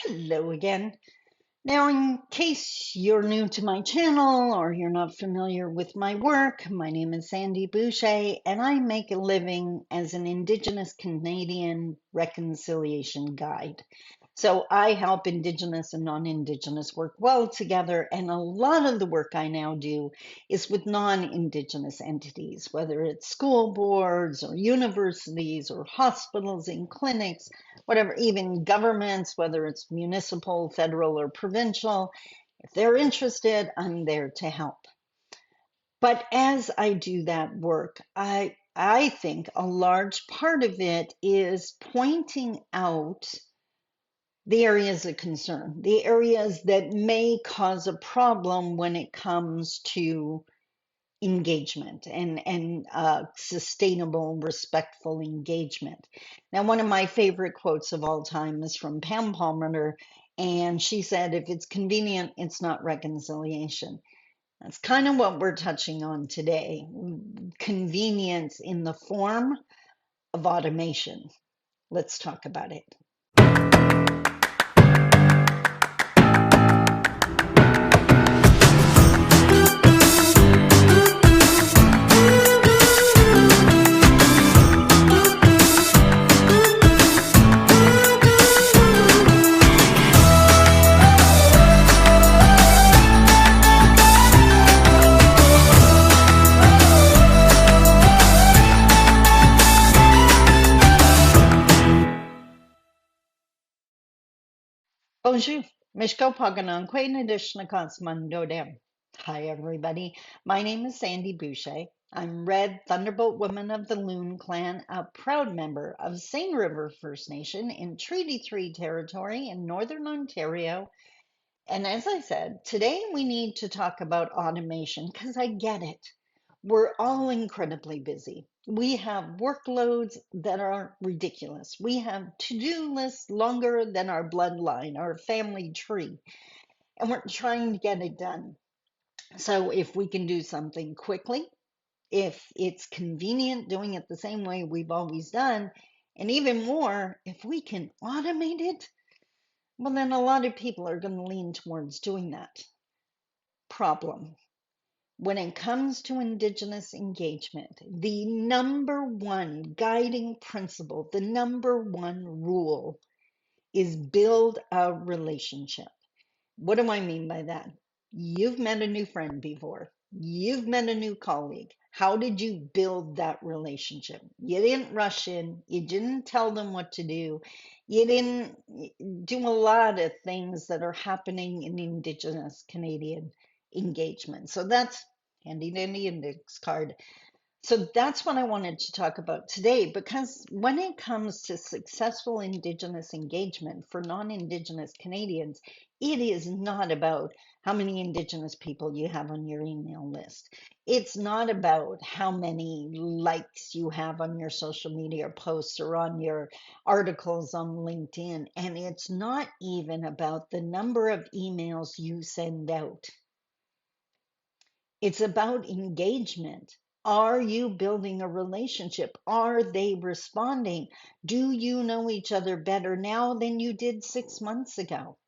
Hello again. Now, in case you're new to my channel or you're not familiar with my work, my name is Sandy Boucher, and I make a living as an Indigenous Canadian reconciliation guide. So I help Indigenous and non-Indigenous work well together, and a lot of the work I now do is with non-Indigenous entities, whether it's school boards or universities or hospitals and clinics, whatever, even governments, whether it's municipal, federal, or provincial. If they're interested, I'm there to help. But as I do that work, I think a large part of it is pointing out the areas of concern, the areas that may cause a problem when it comes to engagement and sustainable, respectful engagement. Now, one of my favorite quotes of all time is from Pam Palmer, and she said, "If it's convenient, it's not reconciliation." That's kind of what we're touching on today. Convenience in the form of automation. Let's talk about it. Bonjour, Mishko Pagananque Nadishnakas Mandodem. Hi, everybody. My name is Sandy Boucher. I'm Red Thunderbolt Woman of the Loon Clan, a proud member of Seine River First Nation in Treaty 3 territory in Northern Ontario. And as I said, today we need to talk about automation because I get it. We're all incredibly busy. We have workloads that are ridiculous. We have to-do lists longer than our bloodline, our family tree, and we're trying to get it done. So if we can do something quickly, if it's convenient doing it the same way we've always done, and even more, if we can automate it, well, then a lot of people are going to lean towards doing that. Problem. When it comes to Indigenous engagement, the number one guiding principle, the number one rule is build a relationship. What do I mean by that? You've met a new friend before. You've met a new colleague. How did you build that relationship? You didn't rush in. You didn't tell them what to do. You didn't do a lot of things that are happening in Indigenous Canadian engagement. So that's handy dandy index card. So that's what I wanted to talk about today, because when it comes to successful Indigenous engagement for non-Indigenous Canadians, it is not about how many Indigenous people you have on your email list. It's not about how many likes you have on your social media posts or on your articles on LinkedIn. And it's not even about the number of emails you send out. It's about engagement. Are you building a relationship? Are they responding? Do you know each other better now than you did 6 months ago?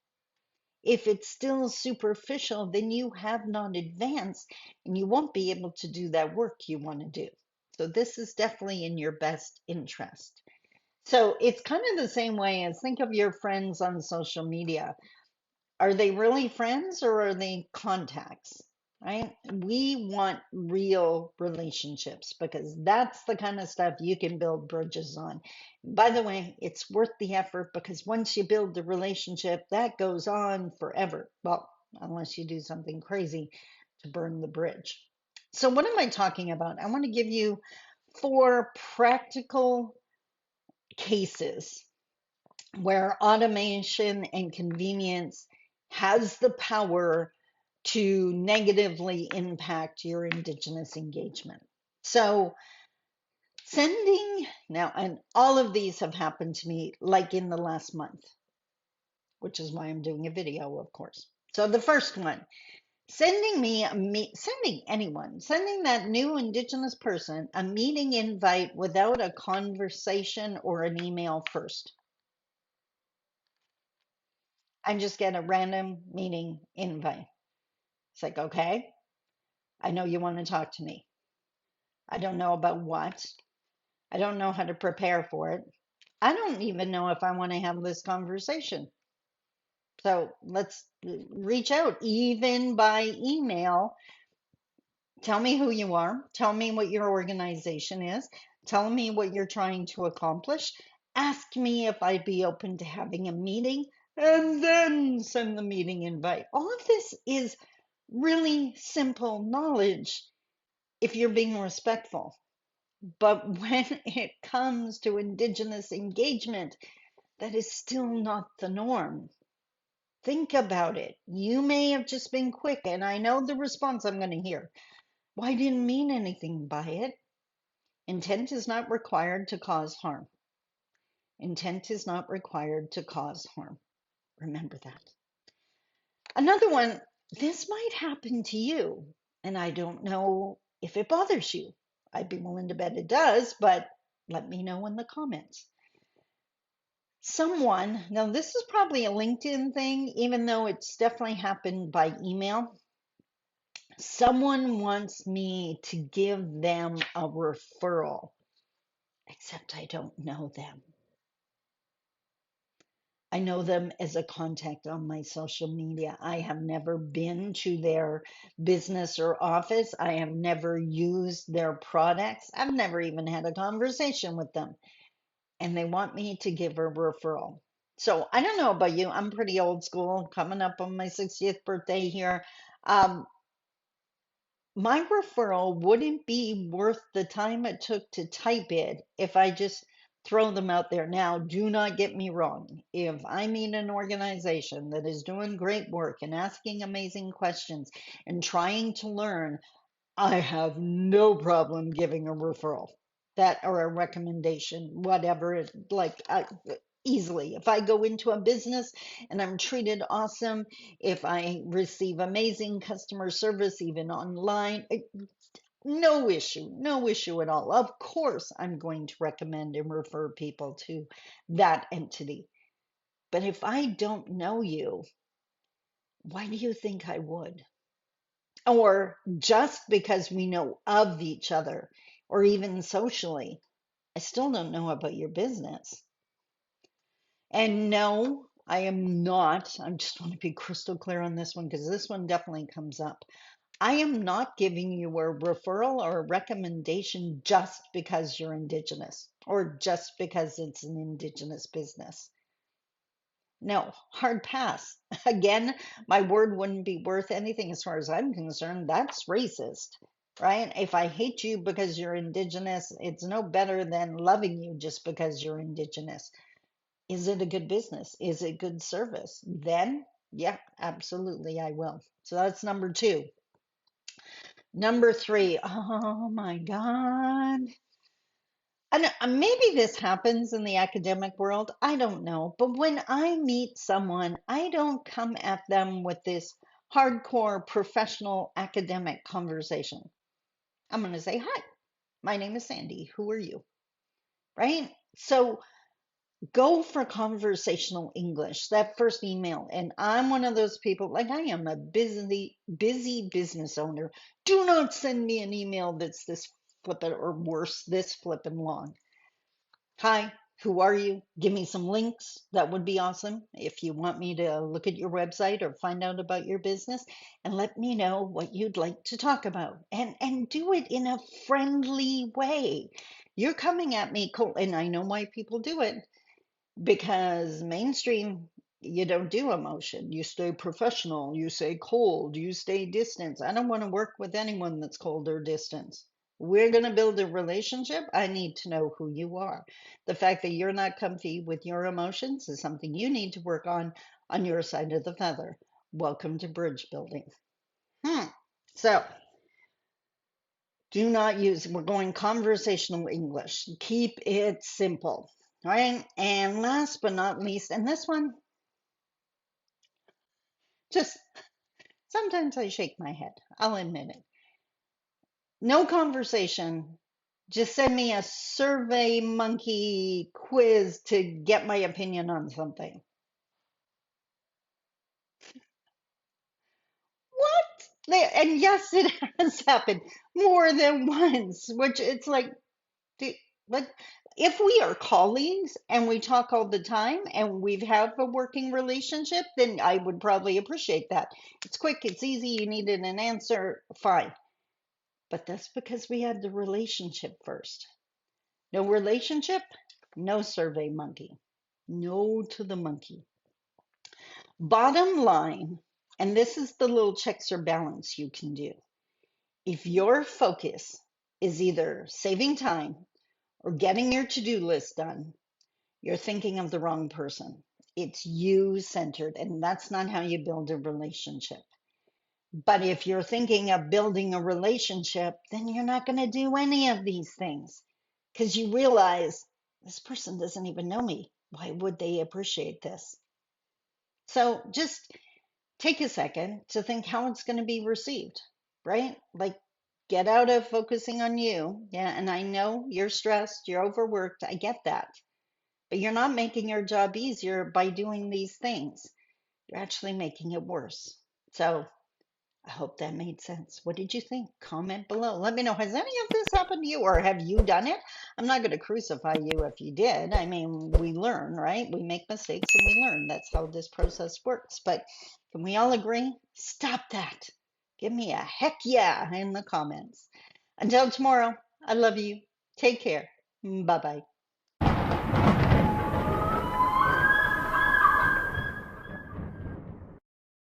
If it's still superficial, then you have not advanced and you won't be able to do that work you want to do. So, this is definitely in your best interest. So, it's kind of the same way as think of your friends on social media. Are they really friends or are they contacts? Right? We want real relationships because that's the kind of stuff you can build bridges on. By the way, it's worth the effort because once you build the relationship, that goes on forever. Well, unless you do something crazy to burn the bridge. So, what am I talking about? I want to give you 4 practical cases where automation and convenience has the power to negatively impact your Indigenous engagement. So, sending now, and all of these have happened to me like in the last month, which is why I'm doing a video, of course. So, the first one, sending that new Indigenous person a meeting invite without a conversation or an email first. and just get a random meeting invite. It's like, okay, I know you want to talk to me. I don't know about what. I don't know how to prepare for it. I don't even know if I want to have this conversation. So let's reach out, even by email. Tell me who you are. Tell me what your organization is. Tell me what you're trying to accomplish. Ask me if I'd be open to having a meeting, and then send the meeting invite. All of this is really simple knowledge if you're being respectful. But when it comes to Indigenous engagement, that is still not the norm. Think about it. You may have just been quick, and I know the response I'm going to hear. Well, I didn't mean anything by it. Intent is not required to cause harm. Intent is not required to cause harm. Remember that. Another one, this might happen to you, and I don't know if it bothers you. I'd be willing to bet it does, but let me know in the comments. Someone, now this is probably a LinkedIn thing, even though it's definitely happened by email. Someone wants me to give them a referral, except I don't know them. I know them as a contact on my social media. I have never been to their business or office. I have never used their products. I've never even had a conversation with them. And they want me to give a referral. So I don't know about you. I'm pretty old school, coming up on my 60th birthday here. Um, my referral wouldn't be worth the time it took to type it if I just throw them out there. Now, do not get me wrong. If I meet an organization that is doing great work and asking amazing questions and trying to learn, I have no problem giving a referral that or a recommendation, whatever, easily. If I go into a business and I'm treated awesome, if I receive amazing customer service, even online, no issue, no issue at all. Of course, I'm going to recommend and refer people to that entity. But if I don't know you, why do you think I would? Or just because we know of each other, or even socially, I still don't know about your business. And no, I am not. I just want to be crystal clear on this one because this one definitely comes up. I am not giving you a referral or a recommendation just because you're Indigenous or just because it's an Indigenous business. No, hard pass. Again, my word wouldn't be worth anything as far as I'm concerned. That's racist, right? If I hate you because you're Indigenous, it's no better than loving you just because you're Indigenous. Is it a good business? Is it good service? Then, yeah, absolutely, I will. So that's number two. Number three, oh my God. And maybe this happens in the academic world. I don't know. But when I meet someone, I don't come at them with this hardcore professional academic conversation. I'm going to say, hi, my name is Sandy. Who are you? Right? So go for conversational English, that first email. And I'm one of those people, like I am a busy business owner. Do not send me an email that's this flippin' or worse, this flippin' long. Hi, who are you? Give me some links. That would be awesome. If you want me to look at your website or find out about your business, and let me know what you'd like to talk about. And do it in a friendly way. You're coming at me cold, and I know why people do it because mainstream, you don't do emotion. You stay professional. You say cold. You stay distance. I don't want to work with anyone that's cold or distance. We're going to build a relationship. I need to know who you are. The fact that you're not comfy with your emotions is something you need to work on your side of the feather. Welcome to bridge building. So do not use, we're going conversational English. Keep it simple. All right. And last but not least, and this one, just sometimes I shake my head. I'll admit it. No conversation. Just send me a survey monkey quiz to get my opinion on something. And yes, it has happened more than once, which it's like, but if we are colleagues and we talk all the time and we have a working relationship, then I would probably appreciate that. It's quick, it's easy, you needed an answer, fine. But that's because we had the relationship first. No relationship, no survey monkey. No to the monkey. Bottom line, and this is the little checks or balance you can do. If your focus is either saving time or getting your to-do list done, you're thinking of the wrong person. It's you centered, and that's not how you build a relationship. But if you're thinking of building a relationship, then you're not going to do any of these things because you realize this person doesn't even know me. Why would they appreciate this? So just take a second to think how it's going to be received, right? Like get out of focusing on you. Yeah, and I know you're stressed, you're overworked. I get that. But you're not making your job easier by doing these things. You're actually making it worse. So I hope that made sense. What did you think? Comment below. Let me know. Has any of this happened to you or have you done it? I'm not going to crucify you if you did. I mean, we learn, right? We make mistakes and we learn. That's how this process works. But can we all agree? Stop that. Give me a heck yeah in the comments. Until tomorrow, I love you. Take care. Bye bye.